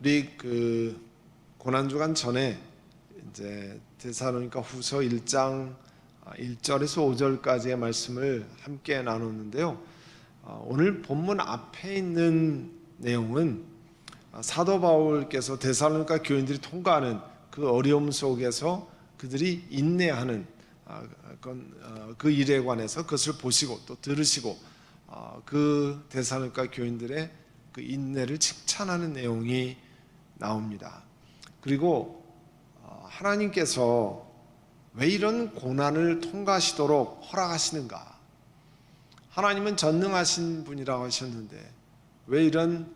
우리 고난주간 전에 이제 데살로니가 후서 1장 1절에서 5절까지의 말씀을 함께 나눴는데요. 오늘 본문 앞에 있는 내용은 사도 바울께서 데살로니가 교인들이 통과하는 그 어려움 속에서 그들이 인내하는 그 일에 관해서 그것을 보시고 또 들으시고 그 데살로니가 교인들의 그 인내를 칭찬하는 내용이 나옵니다. 그리고 하나님께서 왜 이런 고난을 통과하시도록 허락하시는가? 하나님은 전능하신 분이라고 하셨는데 왜 이런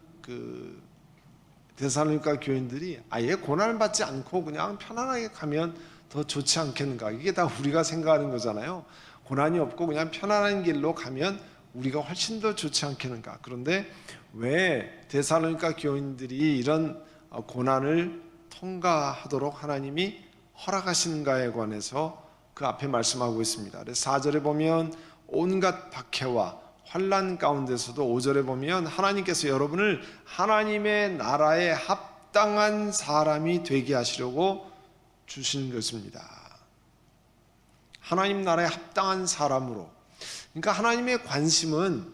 데살로니가 교인들이 아예 고난을 받지 않고 그냥 편안하게 가면 더 좋지 않겠는가? 이게 다 우리가 생각하는 거잖아요. 고난이 없고 그냥 편안한 길로 가면 우리가 훨씬 더 좋지 않겠는가? 그런데 왜 데살로니가 교인들이 이런 고난을 통과하도록 하나님이 허락하시는가에 관해서 그 앞에 말씀하고 있습니다. 그래서 4절에 보면 온갖 박해와 환난 가운데서도 5절에 보면 하나님께서 여러분을 하나님의 나라에 합당한 사람이 되게 하시려고 주신 것입니다. 하나님 나라에 합당한 사람으로. 그러니까 하나님의 관심은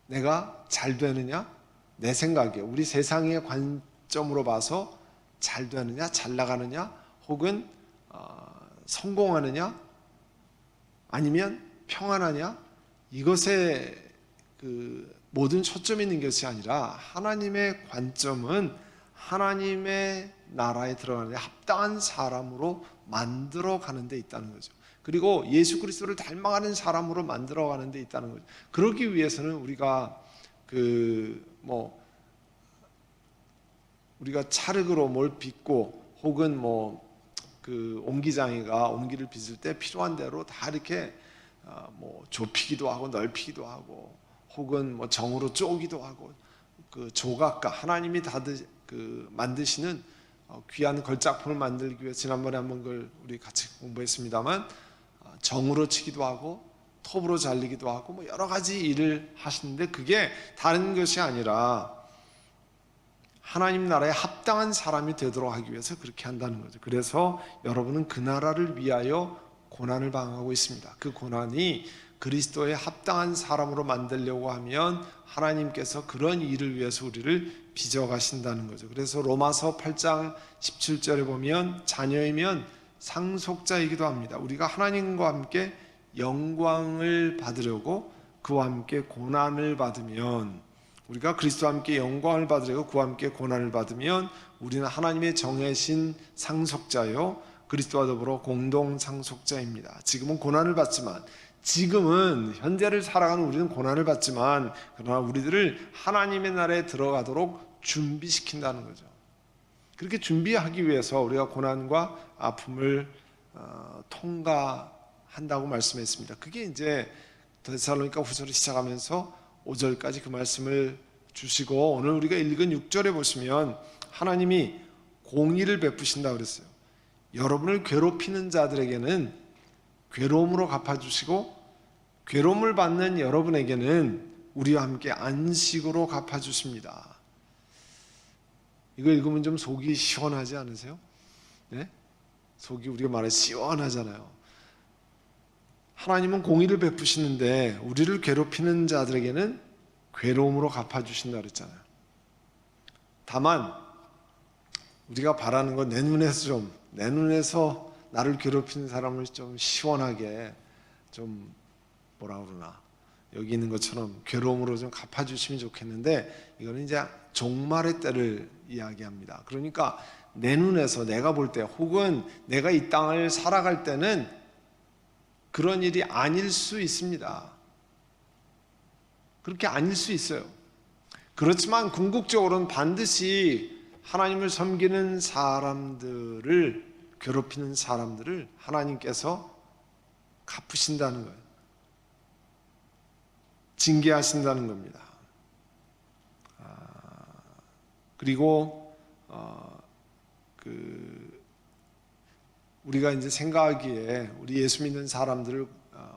내가 잘 되느냐? 내 생각에 우리 세상의 관점으로 봐서 잘 되느냐? 잘 나가느냐? 혹은 성공하느냐? 아니면 평안하냐? 이것에 모든 초점이 있는 것이 아니라 하나님의 관점은 하나님의 나라에 들어가는 데 합당한 사람으로 만들어가는 데 있다는 거죠. 그리고 예수 그리스도를 닮아가는 사람으로 만들어가는 데 있다는 거죠. 그러기 위해서는 우리가 우리가 찰흙으로 뭘 빚고 혹은 옹기장이가 옹기를 빚을 때 필요한 대로 다 이렇게 좁히기도 하고 넓히기도 하고 혹은 정으로 쪼기도 하고 그 조각가 하나님이 만드시는 귀한 걸작품을 만들기 위해 지난번에 한번 그걸 우리 같이 공부했습니다만 정으로 치기도 하고 톱으로 잘리기도 하고 여러 가지 일을 하시는데 그게 다른 것이 아니라 하나님 나라에 합당한 사람이 되도록 하기 위해서 그렇게 한다는 거죠. 그래서 여러분은 그 나라를 위하여 고난을 당하고 있습니다. 그 고난이 그리스도의 합당한 사람으로 만들려고 하면 하나님께서 그런 일을 위해서 우리를 빚어가신다는 거죠. 그래서 로마서 8장 17절에 보면 자녀이면 상속자이기도 합니다. 우리가 하나님과 함께 영광을 받으려고 그와 함께 고난을 받으면 우리가 그리스도와 함께 영광을 받으려고 그와 함께 고난을 받으면 우리는 하나님의 정해진 상속자요 그리스도와 더불어 공동 상속자입니다. 지금은 고난을 받지만 지금은 현재를 살아가는 우리는 고난을 받지만 그러나 우리들을 하나님의 나라에 들어가도록 준비시킨다는 거죠. 그렇게 준비하기 위해서 우리가 고난과 아픔을 통과한다고 말씀했습니다. 그게 이제 데살로니가 후서를 시작하면서 5절까지 그 말씀을 주시고 오늘 우리가 읽은 6절에 보시면 하나님이 공의를 베푸신다고 그랬어요. 여러분을 괴롭히는 자들에게는 괴로움으로 갚아주시고 괴로움을 받는 여러분에게는 우리와 함께 안식으로 갚아주십니다. 이거 읽으면 좀 속이 시원하지 않으세요? 네? 속이 우리가 말해 시원하잖아요. 하나님은 공의를 베푸시는데 우리를 괴롭히는 자들에게는 괴로움으로 갚아주신다 그랬잖아요. 다만 우리가 바라는 건 내 눈에서 나를 괴롭히는 사람을 좀 시원하게 좀 여기 있는 것처럼 괴로움으로 좀 갚아주시면 좋겠는데 이거는 이제 종말의 때를 이야기합니다. 그러니까 내 눈에서 내가 볼 때 혹은 내가 이 땅을 살아갈 때는 그런 일이 아닐 수 있습니다. 그렇게 아닐 수 있어요. 그렇지만 궁극적으로는 반드시 하나님을 섬기는 사람들을 괴롭히는 사람들을 하나님께서 갚으신다는 거예요. 징계하신다는 겁니다. 그리고 우리가 이제 생각하기에 우리 예수 믿는 사람들을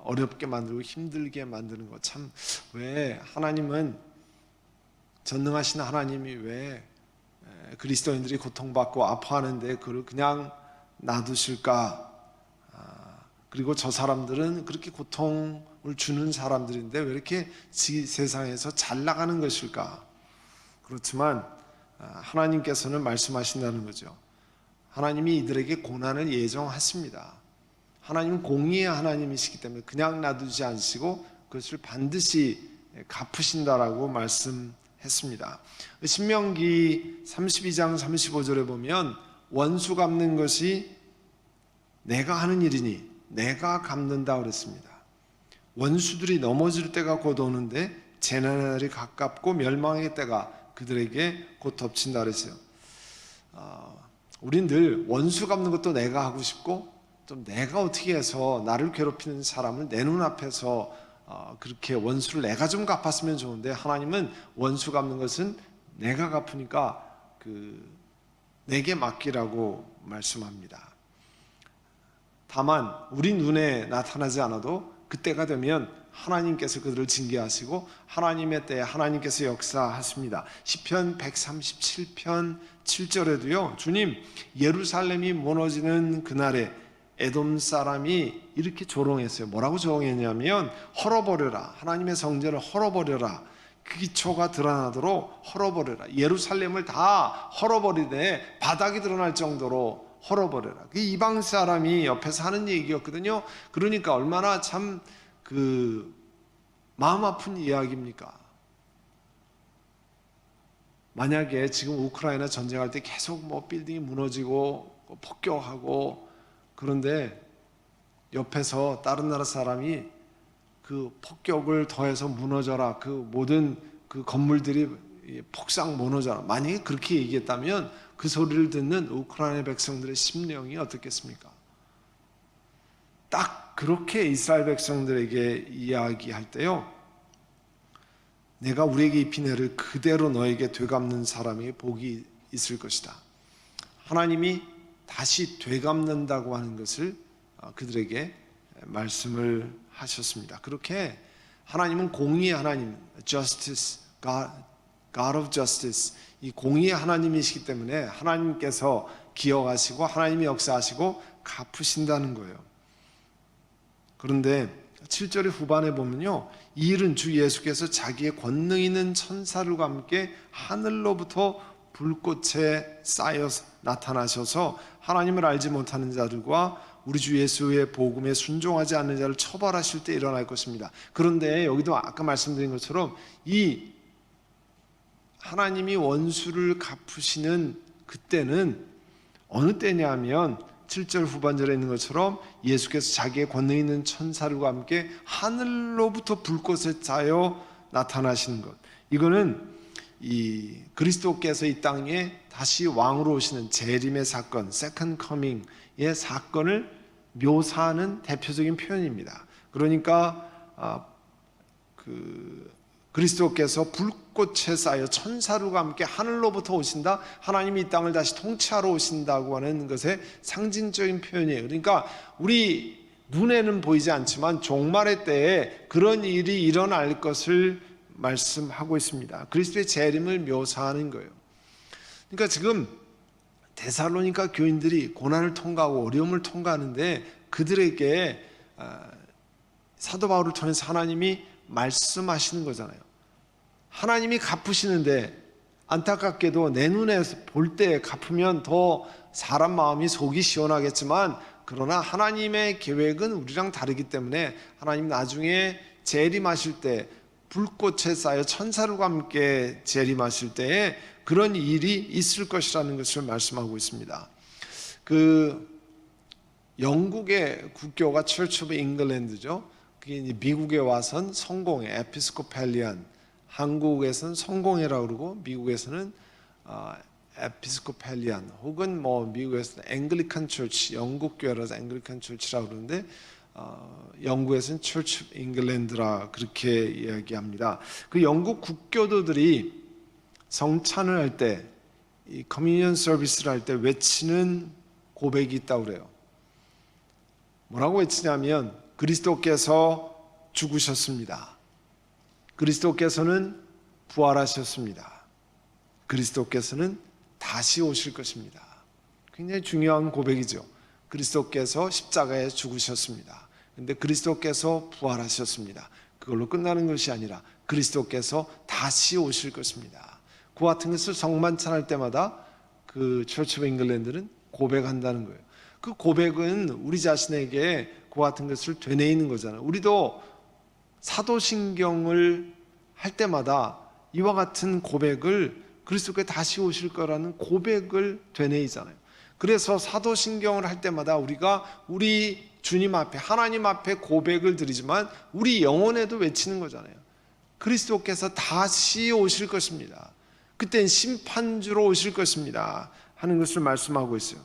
어렵게 만들고 힘들게 만드는 것 참 왜 하나님은 전능하신 하나님이 왜 그리스도인들이 고통받고 아파하는데 그걸 그냥 놔두실까? 그리고 저 사람들은 그렇게 고통을 주는 사람들인데 왜 이렇게 세상에서 잘 나가는 것일까? 그렇지만 하나님께서는 말씀하신다는 거죠. 하나님이 이들에게 고난을 예정하십니다. 하나님은 공의의 하나님이시기 때문에 그냥 놔두지 않으시고 그것을 반드시 갚으신다라고 말씀했습니다. 신명기 32장 35절에 보면 원수 갚는 것이 내가 하는 일이니 내가 갚는다 그랬습니다. 원수들이 넘어질 때가 곧 오는데 재난의 날이 가깝고 멸망의 때가 그들에게 곧 덮친다 그랬어요. 우린 늘 원수 갚는 것도 내가 하고 싶고 좀 내가 어떻게 해서 나를 괴롭히는 사람을 내 눈앞에서 그렇게 원수를 내가 좀 갚았으면 좋은데, 하나님은 원수 갚는 것은 내가 갚으니까 내게 맡기라고 말씀합니다. 다만 우리 눈에 나타나지 않아도 그때가 되면 하나님께서 그들을 징계하시고 하나님의 때에 하나님께서 역사하십니다. 시편 137편 7절에도요, 주님, 예루살렘이 무너지는 그날에 에돔 사람이 이렇게 조롱했어요. 뭐라고 조롱했냐면, 헐어버려라, 하나님의 성전을 헐어버려라, 그 기초가 드러나도록 헐어버려라, 예루살렘을 다 헐어버리되 바닥이 드러날 정도로 헐어버려라. 그 이방 사람이 옆에서 하는 얘기였거든요. 그러니까 얼마나 참 마음 아픈 이야기입니까? 만약에 지금 우크라이나 전쟁할 때 계속 빌딩이 무너지고 폭격하고, 그런데 옆에서 다른 나라 사람이 그 폭격을 더해서 무너져라, 그 모든 그 건물들이 폭삭 무너져라, 만약에 그렇게 얘기했다면 그 소리를 듣는 우크라이나 백성들의 심령이 어떻겠습니까? 딱 그렇게 이스라엘 백성들에게 이야기할 때요, 내가 우리에게 입힌 해를 그대로 너에게 되갚는 사람에게 복이 있을 것이다. 하나님이 다시 되갚는다고 하는 것을 그들에게 말씀을 하셨습니다. 그렇게 하나님은 공의의 하나님, justice, God of justice, 이 공의의 하나님이시기 때문에 하나님께서 기억하시고 하나님이 역사하시고 갚으신다는 거예요. 그런데 7절의 후반에 보면요, 이 일은 주 예수께서 자기의 권능 있는 천사들과 함께 하늘로부터 불꽃에 쌓여 나타나셔서 하나님을 알지 못하는 자들과 우리 주 예수의 복음에 순종하지 않는 자를 처벌하실 때 일어날 것입니다. 그런데 여기도 아까 말씀드린 것처럼 이 하나님이 원수를 갚으시는 그때는 어느 때냐면 7절 후반절에 있는 것처럼 예수께서 자기의 권능 있는 천사들과 함께 하늘로부터 불꽃에 쌓여 나타나시는 것, 이거는 이 그리스도께서 이 땅에 다시 왕으로 오시는 재림의 사건, 세컨드 커밍의 사건을 묘사하는 대표적인 표현입니다. 그러니까 그리스도께서 불꽃에 쌓여 천사들과 함께 하늘로부터 오신다, 하나님이 이 땅을 다시 통치하러 오신다고 하는 것의 상징적인 표현이에요. 그러니까 우리 눈에는 보이지 않지만 종말의 때에 그런 일이 일어날 것을 말씀하고 있습니다. 그리스도의 재림을 묘사하는 거예요. 그러니까 지금 데살로니가 교인들이 고난을 통과하고 어려움을 통과하는데 그들에게 사도 바울을 통해서 하나님이 말씀하시는 거잖아요. 하나님이 갚으시는데 안타깝게도 내 눈에 볼 때 갚으면 더 사람 마음이 속이 시원하겠지만, 그러나 하나님의 계획은 우리랑 다르기 때문에 하나님 나중에 재림하실 때 불꽃에 쌓여 천사들과 함께 재림하실 때에 그런 일이 있을 것이라는 것을 말씀하고 있습니다. 영국의 국교가 Church of England죠. 그게 미국에 와선 성공회, 에피스코펠리안, 한국에서는 성공회라고 그러고 미국에서는 에피스코펠리안, 혹은 미국에서는 앵글리칸 처치, 영국 교회라서 앵글리칸 처치라고 그러는데 영국에서는 Church of England라 그렇게 이야기합니다. 그 영국 국교도들이 성찬을 할 때, 이 커뮤니언 서비스를 할 때 외치는 고백이 있다고 그래요. 뭐라고 외치냐면, 그리스도께서 죽으셨습니다. 그리스도께서는 부활하셨습니다. 그리스도께서는 다시 오실 것입니다. 굉장히 중요한 고백이죠. 그리스도께서 십자가에 죽으셨습니다. 근데 그리스도께서 부활하셨습니다. 그걸로 끝나는 것이 아니라 그리스도께서 다시 오실 것입니다. 그와 같은 것을 성만찬할 때마다 그 처치 오브 잉글랜드는 고백한다는 거예요. 그 고백은 우리 자신에게 그와 같은 것을 되뇌이는 거잖아요. 우리도 사도신경을 할 때마다 이와 같은 고백을 그리스도께서 다시 오실 거라는 고백을 되뇌이잖아요. 그래서 사도신경을 할 때마다 우리가 우리 주님 앞에 하나님 앞에 고백을 드리지만 우리 영혼에도 외치는 거잖아요. 그리스도께서 다시 오실 것입니다. 그땐 심판주로 오실 것입니다 하는 것을 말씀하고 있어요.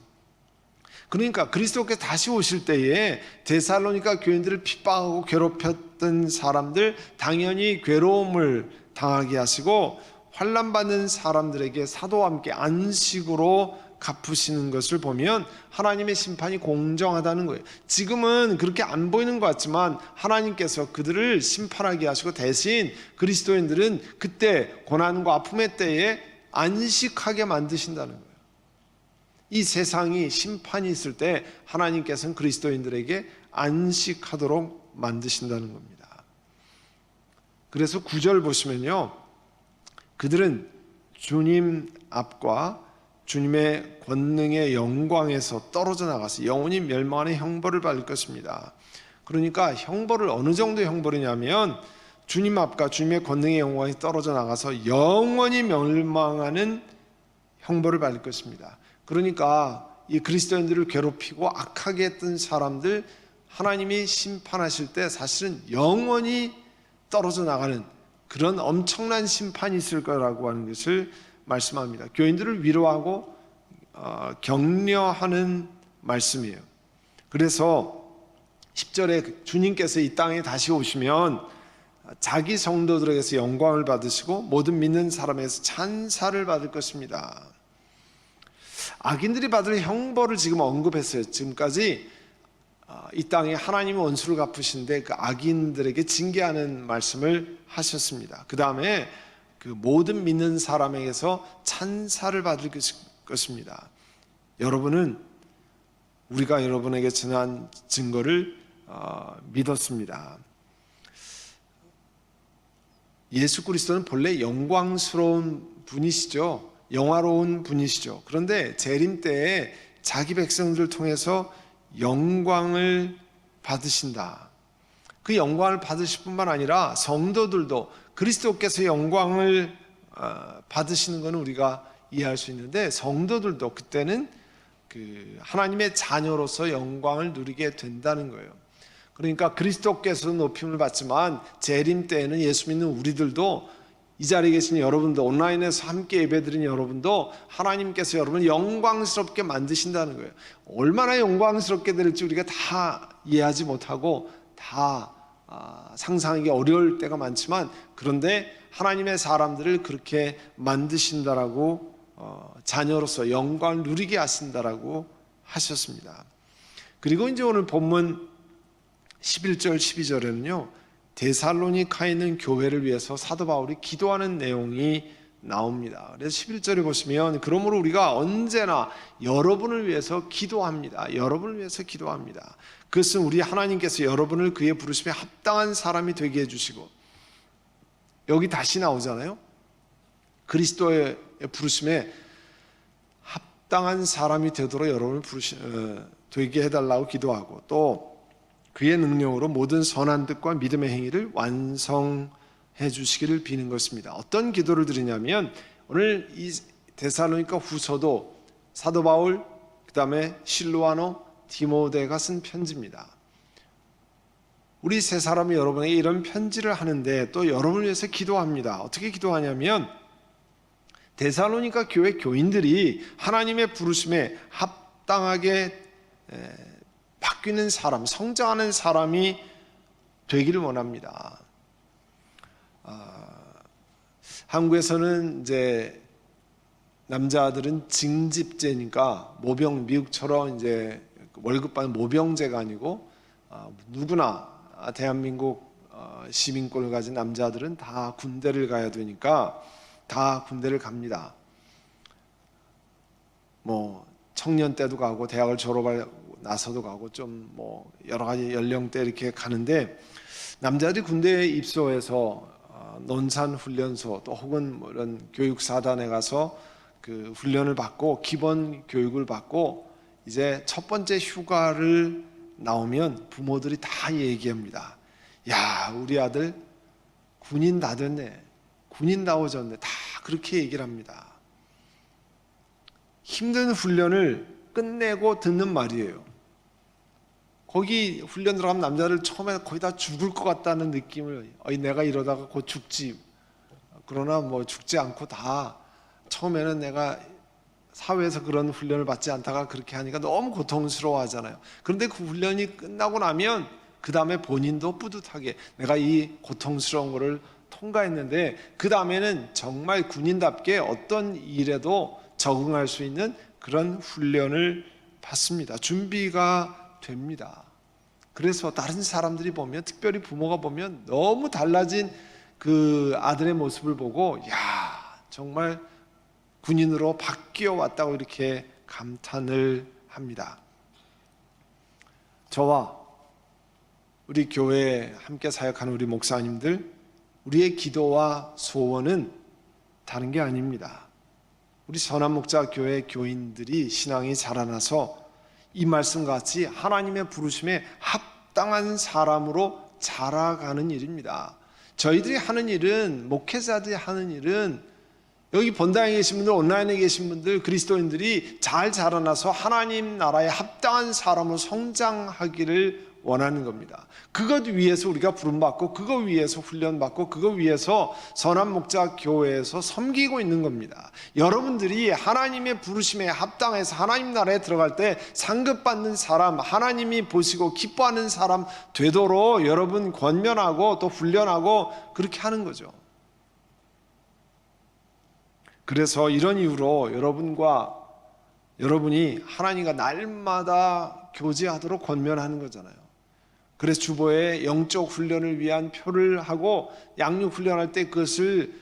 그러니까 그리스도께서 다시 오실 때에 데살로니가 교인들을 핍박하고 괴롭혔던 사람들 당연히 괴로움을 당하게 하시고 환난받는 사람들에게 사도와 함께 안식으로 갚으시는 것을 보면 하나님의 심판이 공정하다는 거예요. 지금은 그렇게 안 보이는 것 같지만 하나님께서 그들을 심판하게 하시고 대신 그리스도인들은 그때 고난과 아픔의 때에 안식하게 만드신다는 거예요. 이 세상이 심판이 있을 때 하나님께서는 그리스도인들에게 안식하도록 만드신다는 겁니다. 그래서 9절 보시면요, 그들은 주님 앞과 주님의 권능의 영광에서 떨어져 나가서 영원히 멸망하는 형벌을 받을 것입니다. 그러니까 형벌을 어느 정도의 형벌이냐면 주님 앞과 주님의 권능의 영광에 떨어져 나가서 영원히 멸망하는 형벌을 받을 것입니다. 그러니까 이 그리스도인들을 괴롭히고 악하게 했던 사람들 하나님이 심판하실 때 사실은 영원히 떨어져 나가는 그런 엄청난 심판이 있을 거라고 하는 것을 말씀합니다. 교인들을 위로하고 격려하는 말씀이에요. 그래서 10절에 주님께서 이 땅에 다시 오시면 자기 성도들에게서 영광을 받으시고 모든 믿는 사람에게서 찬사를 받을 것입니다. 악인들이 받을 형벌을 지금 언급했어요. 지금까지 이 땅에 하나님의 원수를 갚으신데 그 악인들에게 징계하는 말씀을 하셨습니다. 그 다음에 그 모든 믿는 사람에게서 찬사를 받을 것입니다. 여러분은 우리가 여러분에게 전한 증거를 믿었습니다. 예수 그리스도는 본래 영광스러운 분이시죠. 영화로운 분이시죠. 그런데 재림 때에 자기 백성들을 통해서 영광을 받으신다. 그 영광을 받으실 뿐만 아니라 성도들도 그리스도께서 영광을 받으시는 것은 우리가 이해할 수 있는데 성도들도 그때는 그 하나님의 자녀로서 영광을 누리게 된다는 거예요. 그러니까 그리스도께서 높임을 받지만 재림 때에는 예수 믿는 우리들도 이 자리에 계신 여러분도 온라인에서 함께 예배드린 여러분도 하나님께서 여러분을 영광스럽게 만드신다는 거예요. 얼마나 영광스럽게 될지 우리가 다 이해하지 못하고 다 상상하기 어려울 때가 많지만 그런데 하나님의 사람들을 그렇게 만드신다라고 자녀로서 영광을 누리게 하신다라고 하셨습니다. 그리고 이제 오늘 본문 11절 12절에는요 데살로니카에 있는 교회를 위해서 사도 바울이 기도하는 내용이 나옵니다. 그래서 11절에 보시면 그러므로 우리가 언제나 여러분을 위해서 기도합니다. 여러분을 위해서 기도합니다. 그것은 우리 하나님께서 여러분을 그의 부르심에 합당한 사람이 되게 해주시고 여기 다시 나오잖아요. 그리스도의 부르심에 합당한 사람이 되도록 여러분을 되게 해달라고 기도하고 또 그의 능력으로 모든 선한 뜻과 믿음의 행위를 완성해 주시기를 비는 것입니다. 어떤 기도를 드리냐면 오늘 이 데살로니가 후서도 사도 바울 그 다음에 실로아노 디모데가 쓴 편지입니다. 우리 세 사람이 여러분에게 이런 편지를 하는데 또 여러분을 위해서 기도합니다. 어떻게 기도하냐면 데살로니가 교회 교인들이 하나님의 부르심에 합당하게 바뀌는 사람, 성장하는 사람이 되기를 원합니다. 한국에서는 이제 남자들은 징집제니까 모병, 미국처럼 이제 월급 받는 모병제가 아니고 누구나 대한민국 시민권을 가진 남자들은 다 군대를 가야 되니까 다 군대를 갑니다. 뭐 청년 때도 가고 대학을 졸업하고 나서도 가고 좀 뭐 여러 가지 연령대 이렇게 가는데, 남자들이 군대에 입소해서 논산 훈련소 또 혹은 뭐 이런 교육사단에 가서 그 훈련을 받고 기본 교육을 받고 이제 첫 번째 휴가를 나오면 부모들이 다 얘기합니다. 야, 우리 아들 군인 다 됐네, 군인다워졌네, 다 그렇게 얘기를 합니다. 힘든 훈련을 끝내고 듣는 말이에요. 거기 훈련 들어가면 남자를 처음에 거의 다 죽을 것 같다는 느낌을, 내가 이러다가 곧 죽지, 그러나 뭐 죽지 않고 다 처음에는 내가 사회에서 그런 훈련을 받지 않다가 그렇게 하니까 너무 고통스러워 하잖아요. 그런데 그 훈련이 끝나고 나면 그 다음에 본인도 뿌듯하게 내가 이 고통스러운 거를 통과했는데 그 다음에는 정말 군인답게 어떤 일에도 적응할 수 있는 그런 훈련을 받습니다. 준비가 됩니다. 그래서 다른 사람들이 보면, 특별히 부모가 보면 너무 달라진 그 아들의 모습을 보고 야, 정말 군인으로 바뀌어 왔다고 이렇게 감탄을 합니다. 저와 우리 교회에 함께 사역하는 우리 목사님들, 우리의 기도와 소원은 다른 게 아닙니다. 우리 선한목자 교회 교인들이 신앙이 자라나서 이 말씀과 같이 하나님의 부르심에 합당한 사람으로 자라가는 일입니다. 저희들이 하는 일은, 목회자들이 하는 일은, 여기 본당에 계신 분들, 온라인에 계신 분들, 그리스도인들이 잘 자라나서 하나님 나라에 합당한 사람으로 성장하기를 원하는 겁니다. 그것 위해서 우리가 부름받고, 그것 위해서 훈련받고, 그것 위해서 선한목자 교회에서 섬기고 있는 겁니다. 여러분들이 하나님의 부르심에 합당해서 하나님 나라에 들어갈 때 상급받는 사람, 하나님이 보시고 기뻐하는 사람 되도록 여러분 권면하고 또 훈련하고 그렇게 하는 거죠. 그래서 이런 이유로 여러분이 하나님과 날마다 교제하도록 권면하는 거잖아요. 그래서 주보에 영적 훈련을 위한 표를 하고 양육 훈련할 때 그것을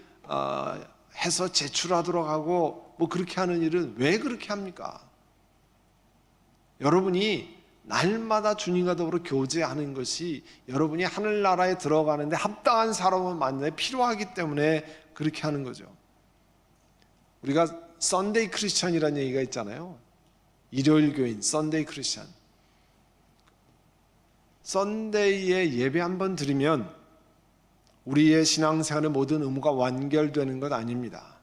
해서 제출하도록 하고 뭐 그렇게 하는 일은 왜 그렇게 합니까? 여러분이 날마다 주님과 더불어 교제하는 것이 여러분이 하늘나라에 들어가는데 합당한 사람을 만나에 필요하기 때문에 그렇게 하는 거죠. 우리가 썬데이 크리스천이라는 얘기가 있잖아요. 일요일 교인, 썬데이 크리스천. 썬데이에 예배 한번 드리면 우리의 신앙생활의 모든 의무가 완결되는 것 아닙니다.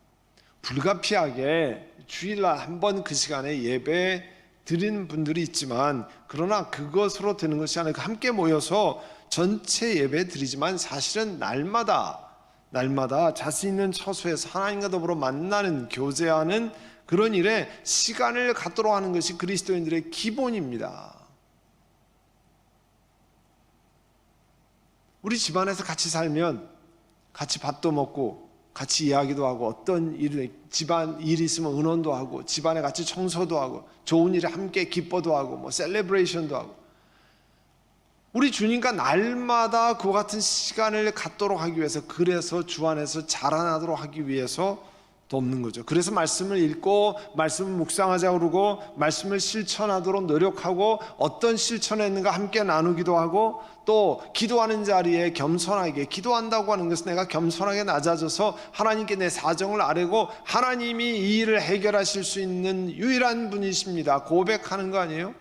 불가피하게 주일날 한번 그 시간에 예배 드리는 분들이 있지만, 그러나 그것으로 되는 것이 아니라 함께 모여서 전체 예배 드리지만 사실은 날마다 자신 있는 처소에서 하나님과 더불어 만나는, 교제하는 그런 일에 시간을 갖도록 하는 것이 그리스도인들의 기본입니다. 우리 집안에서 같이 살면 같이 밥도 먹고 같이 이야기도 하고, 어떤 집안 일이 있으면 의논도 하고, 집안에 같이 청소도 하고, 좋은 일에 함께 기뻐도 하고, 뭐 셀레브레이션도 하고, 우리 주님과 날마다 그와 같은 시간을 갖도록 하기 위해서, 그래서 주 안에서 자라나도록 하기 위해서 돕는 거죠. 그래서 말씀을 읽고 말씀을 묵상하자고 그러고 말씀을 실천하도록 노력하고, 어떤 실천했는가 함께 나누기도 하고, 또 기도하는 자리에 겸손하게, 기도한다고 하는 것은 내가 겸손하게 낮아져서 하나님께 내 사정을 아뢰고 하나님이 이 일을 해결하실 수 있는 유일한 분이십니다 고백하는 거 아니에요?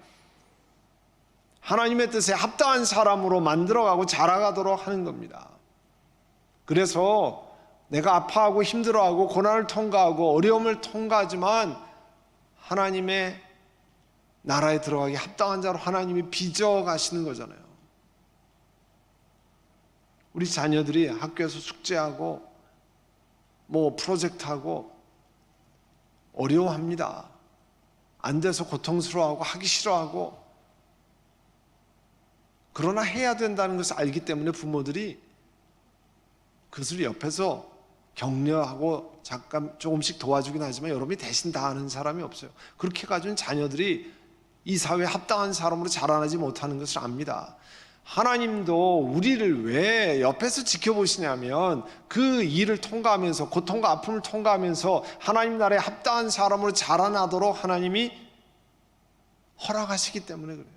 하나님의 뜻에 합당한 사람으로 만들어가고 자라가도록 하는 겁니다. 그래서 내가 아파하고 힘들어하고 고난을 통과하고 어려움을 통과하지만 하나님의 나라에 들어가기 합당한 자로 하나님이 빚어가시는 거잖아요. 우리 자녀들이 학교에서 숙제하고 뭐 프로젝트하고 어려워합니다. 안 돼서 고통스러워하고 하기 싫어하고, 그러나 해야 된다는 것을 알기 때문에 부모들이 그것을 옆에서 격려하고 잠깐 조금씩 도와주긴 하지만 여러분이 대신 다 하는 사람이 없어요. 그렇게 해가지고 자녀들이 이 사회에 합당한 사람으로 자라나지 못하는 것을 압니다. 하나님도 우리를 왜 옆에서 지켜보시냐면 그 일을 통과하면서, 고통과 아픔을 통과하면서 하나님 나라에 합당한 사람으로 자라나도록 하나님이 허락하시기 때문에 그래요.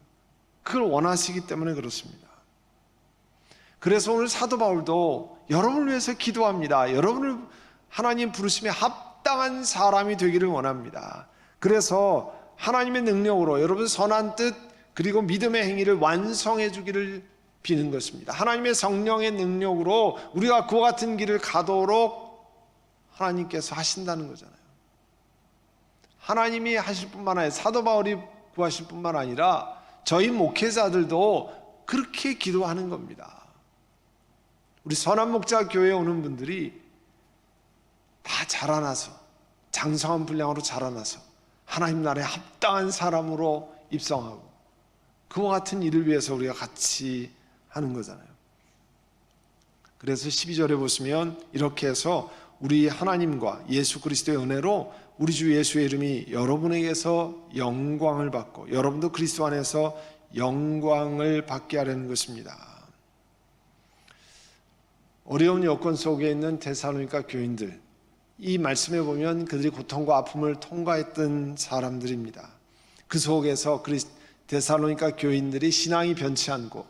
그걸 원하시기 때문에 그렇습니다. 그래서 오늘 사도 바울도 여러분을 위해서 기도합니다. 여러분을 하나님 부르심에 합당한 사람이 되기를 원합니다. 그래서 하나님의 능력으로 여러분 선한 뜻 그리고 믿음의 행위를 완성해 주기를 비는 것입니다. 하나님의 성령의 능력으로 우리가 그와 같은 길을 가도록 하나님께서 하신다는 거잖아요. 하나님이 하실 뿐만 아니라 사도 바울이 구하실 뿐만 아니라 저희 목회자들도 그렇게 기도하는 겁니다. 우리 선한 목자 교회에 오는 분들이 다 자라나서 장성한 분량으로 자라나서 하나님 나라에 합당한 사람으로 입성하고 그와 같은 일을 위해서 우리가 같이 하는 거잖아요. 그래서 12절에 보시면 이렇게 해서 우리 하나님과 예수 그리스도의 은혜로 우리 주 예수의 이름이 여러분에게서 영광을 받고 여러분도 그리스도 안에서 영광을 받게 하려는 것입니다. 어려운 여건 속에 있는 데살로니가 교인들, 이 말씀에 보면 그들이 고통과 아픔을 통과했던 사람들입니다. 그 속에서 데살로니가 교인들이 신앙이 변치 않고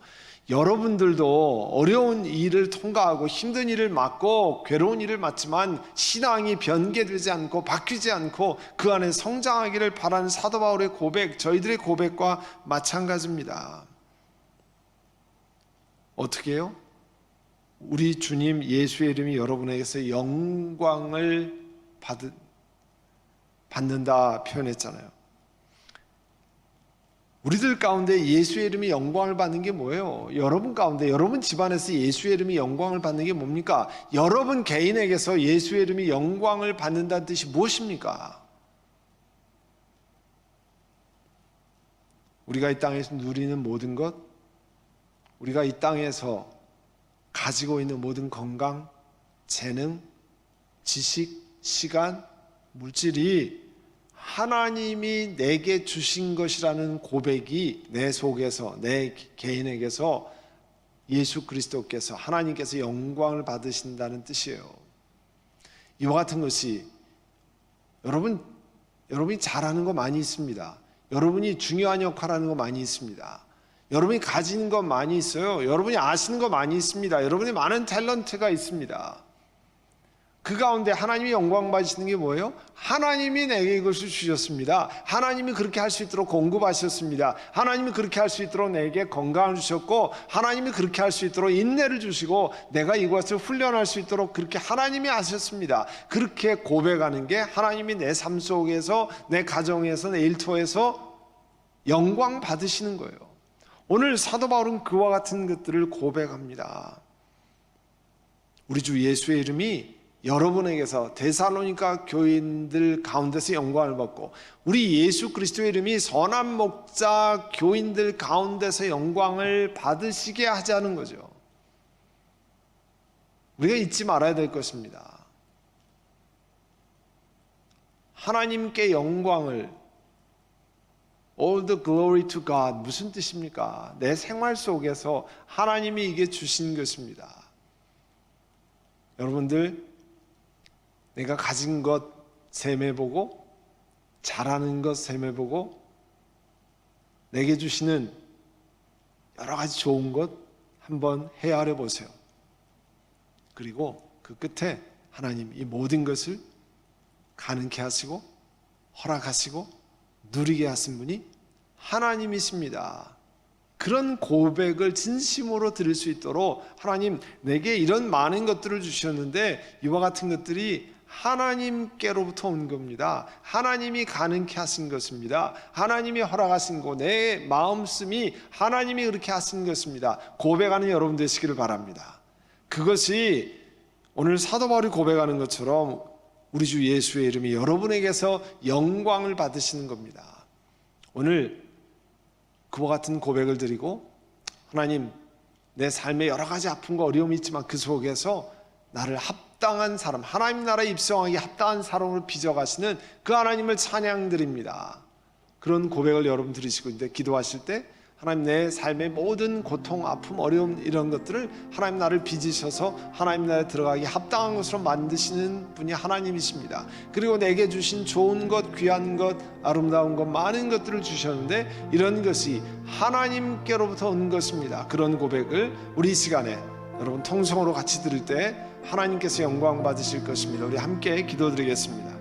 여러분들도 어려운 일을 통과하고 힘든 일을 맡고 괴로운 일을 맡지만 신앙이 변개되지 않고 바뀌지 않고 그 안에 성장하기를 바라는 사도 바울의 고백, 저희들의 고백과 마찬가지입니다. 어떻게 해요? 우리 주님 예수의 이름이 여러분에게서 영광을 받는다 표현했잖아요. 우리들 가운데 예수의 이름이 영광을 받는 게 뭐예요? 여러분 가운데, 여러분 집안에서 예수의 이름이 영광을 받는 게 뭡니까? 여러분 개인에게서 예수의 이름이 영광을 받는다는 뜻이 무엇입니까? 우리가 이 땅에서 누리는 모든 것, 우리가 이 땅에서 가지고 있는 모든 건강, 재능, 지식, 시간, 물질이 하나님이 내게 주신 것이라는 고백이 내 속에서, 내 개인에게서 예수 그리스도께서, 하나님께서 영광을 받으신다는 뜻이에요. 이와 같은 것이 여러분이 잘하는 거 많이 있습니다. 여러분이 중요한 역할을 하는 거 많이 있습니다. 여러분이 가진 거 많이 있어요. 여러분이 아시는 거 많이 있습니다. 여러분이 많은 탤런트가 있습니다. 그 가운데 하나님이 영광 받으시는 게 뭐예요? 하나님이 내게 이것을 주셨습니다. 하나님이 그렇게 할 수 있도록 공급하셨습니다. 하나님이 그렇게 할 수 있도록 내게 건강을 주셨고 하나님이 그렇게 할 수 있도록 인내를 주시고 내가 이것을 훈련할 수 있도록 그렇게 하나님이 하셨습니다. 그렇게 고백하는 게 하나님이 내 삶 속에서, 내 가정에서, 내 일터에서 영광 받으시는 거예요. 오늘 사도 바울은 그와 같은 것들을 고백합니다. 우리 주 예수의 이름이 여러분에게서 데살로니가 교인들 가운데서 영광을 받고 우리 예수 그리스도의 이름이 선한 목자 교인들 가운데서 영광을 받으시게 하자는 거죠. 우리가 잊지 말아야 될 것입니다. 하나님께 영광을, all the glory to God, 무슨 뜻입니까? 내 생활 속에서 하나님이 이게 주신 것입니다. 여러분들, 내가 가진 것 셈해보고 잘하는 것 셈해보고 내게 주시는 여러 가지 좋은 것 한번 헤아려 보세요. 그리고 그 끝에 하나님 이 모든 것을 가능케 하시고 허락하시고 누리게 하신 분이 하나님이십니다. 그런 고백을 진심으로 드릴 수 있도록 하나님 내게 이런 많은 것들을 주셨는데 이와 같은 것들이 하나님께로부터 온 겁니다. 하나님이 가능케 하신 것입니다. 하나님이 허락하신 거, 내 마음씀이 하나님이 그렇게 하신 것입니다. 고백하는 여러분 되시기를 바랍니다. 그것이 오늘 사도 바울이 고백하는 것처럼 우리 주 예수의 이름이 여러분에게서 영광을 받으시는 겁니다. 오늘 그와 같은 고백을 드리고 하나님 내 삶에 여러 가지 아픔과 어려움이 있지만 그 속에서 나를 합당한 사람, 하나님 나라에 입성하기 합당한 사람으로 빚어가시는 그 하나님을 찬양드립니다. 그런 고백을 여러분 들으시고 있는데 기도하실 때 하나님 내 삶의 모든 고통, 아픔, 어려움 이런 것들을 하나님 나를 빚으셔서 하나님 나라에 들어가기 합당한 것으로 만드시는 분이 하나님이십니다. 그리고 내게 주신 좋은 것, 귀한 것, 아름다운 것, 많은 것들을 주셨는데 이런 것이 하나님께로부터 온 것입니다. 그런 고백을 우리 이 시간에 여러분 통성으로 같이 들을 때 하나님께서 영광 받으실 것입니다. 우리 함께 기도드리겠습니다.